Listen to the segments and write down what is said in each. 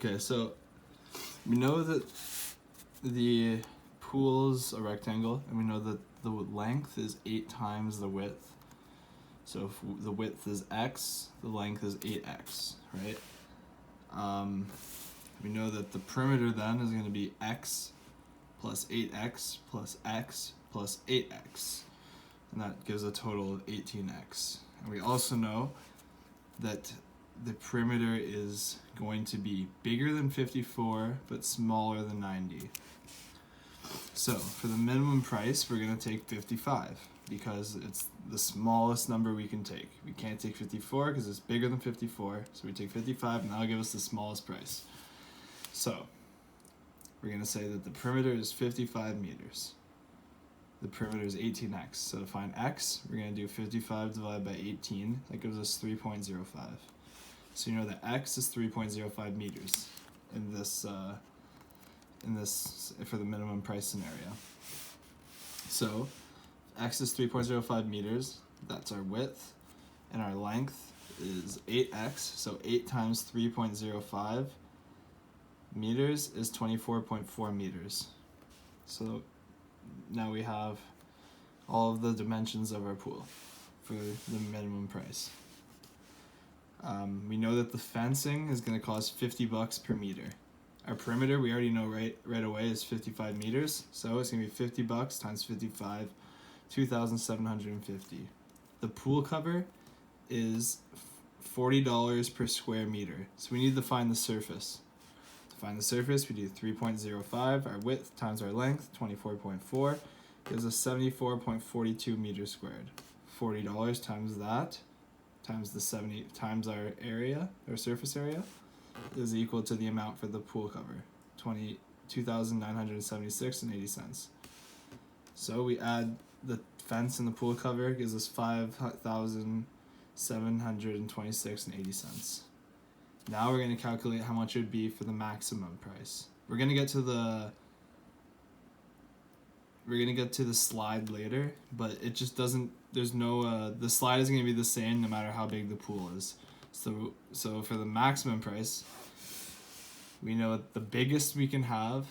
Okay, so we know that the pool's a rectangle, and we know that the length is 8 times the width. So if the width is x, the length is 8x, right? We know that the perimeter then is going to be x plus 8x plus x plus 8x. And that gives a total of 18x. And we also know that the perimeter is going to be bigger than 54 but smaller than 90. So for the minimum price, we're going to take 55 because it's the smallest number we can take. We can't take 54 because it's bigger than 54, so we take 55 and that'll give us the smallest price. So we're going to say that the perimeter is 55 meters. The perimeter is 18x. So to find x, we're going to do 55 divided by 18. That gives us 3.05. So you know that x is 3.05 meters in this for the minimum price scenario. So x is 3.05 meters. That's our width, and our length is 8x. So 8 times 3.05 meters is 24.4 meters. So now we have all of the dimensions of our pool for the minimum price. We know that the fencing is going to cost $50 per meter. Our perimeter, we already know right away, is 55 meters. So it's going to be $50 times 55, 2,750. The pool cover is $40 per square meter. So we need to find the surface. To find the surface, we do 3.05, our width times our length, 24.4, gives us 74.42 meters squared. $40 times that, times the 70, times our area, our surface area, is equal to the amount for the pool cover, $2,976.80. So we add the fence and the pool cover, gives us $5,726.80. Now we're going to calculate how much it would be for the maximum price. We're going to get to the slide later, but it just doesn't, there's no, the slide is going to be the same no matter how big the pool is. So for the maximum price, we know that the biggest we can have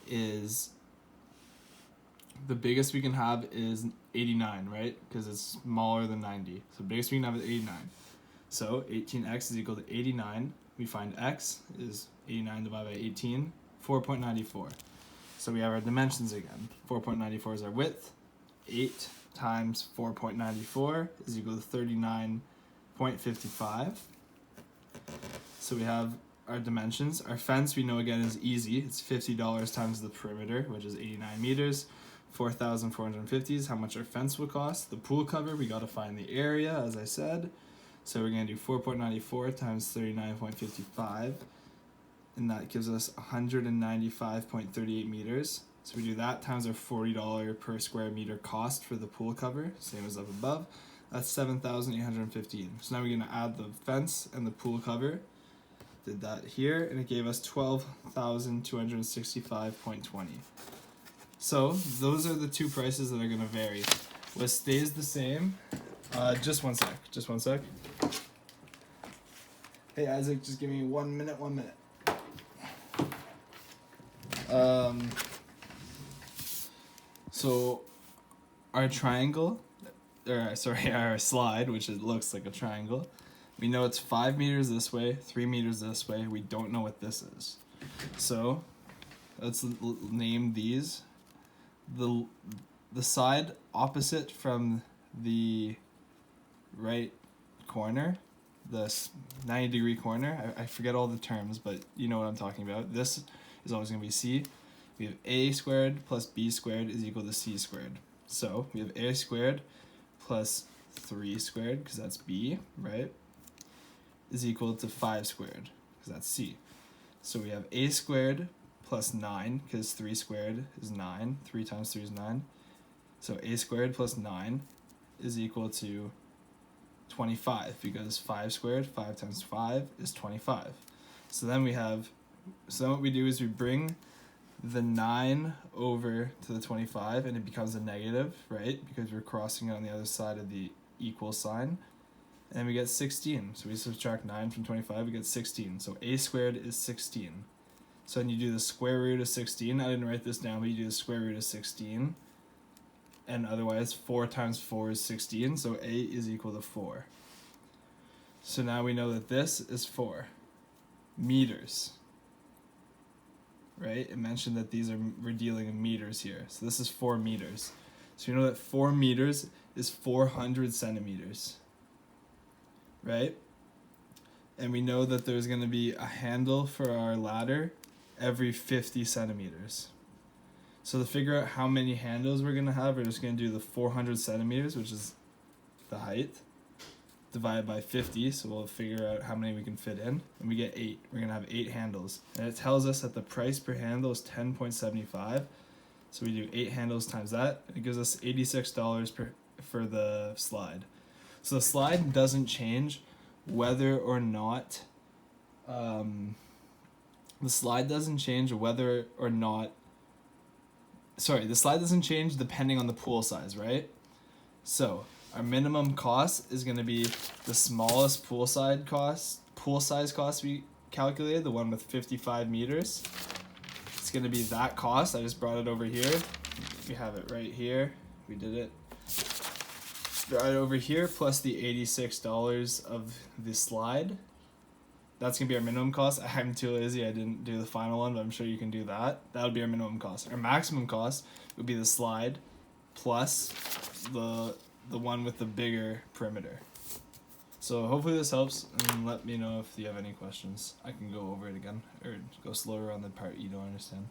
is 89, right? Because it's smaller than 90. So the biggest we can have is 89. So 18x is equal to 89. We find x is 89 divided by 18, 4.94. So we have our dimensions again. 4.94 is our width. 8 times 4.94 is equal to 39.55. So we have our dimensions. Our fence, we know again, is easy. It's $50 times the perimeter, which is 89 meters. 4,450 is how much our fence will cost. The pool cover, we got to find the area, as I said. So we're going to do 4.94 times 39.55. And that gives us 195.38 meters. So we do that times our $40 per square meter cost for the pool cover, same as up above. That's 7,815. So now we're going to add the fence and the pool cover. Did that here, and it gave us 12,265.20. So those are the two prices that are going to vary. What stays the same, just one sec. Hey Isaac, just give me 1 minute. So our triangle, our slide, which looks like a triangle, we know it's 5 meters this way, 3 meters this way. We don't know what this is. So let's name these. The side opposite from the right corner, the 90-degree corner, I forget all the terms, but you know what I'm talking about. This is always going to be C. We have a squared plus b squared is equal to c squared. So we have a squared plus 3 squared, because that's b, right, is equal to 5 squared, because that's c. So we have a squared plus 9, because 3 squared is 9. 3 times 3 is 9. So a squared plus 9 is equal to 25, because 5 squared, 5 times 5 is 25. So then what we do is we bring the 9 over to the 25, and it becomes a negative, right? Because we're crossing it on the other side of the equal sign. And we get 16. So we subtract 9 from 25, we get 16. So a squared is 16. So then you do the square root of 16. I didn't write this down, but you do the square root of 16. And otherwise, 4 times 4 is 16, so a is equal to 4. So now we know that this is 4 meters. Right? It mentioned that we're dealing in meters here. So this is 4 meters. So you know that 4 meters is 400 centimeters. Right? And we know that there's going to be a handle for our ladder every 50 centimeters. So to figure out how many handles we're going to have, we're just going to do the 400 centimeters, which is the height, divided by 50, so we'll figure out how many we can fit in, and we get 8. We're going to have 8 handles. And it tells us that the price per handle is $10.75, so we do 8 handles times that, and it gives us $86 for the slide. So the slide doesn't change whether or not, the slide doesn't change depending on the pool size, right? So our minimum cost is going to be the smallest pool size cost we calculated, the one with 55 meters. It's going to be that cost. I just brought it over here. We have it right here. We did it. Brought it over here plus the $86 of the slide. That's going to be our minimum cost. I'm too lazy. I didn't do the final one, but I'm sure you can do that. That would be our minimum cost. Our maximum cost would be the slide plus the one with the bigger perimeter. So hopefully this helps, and let me know if you have any questions. I can go over it again or go slower on the part you don't understand.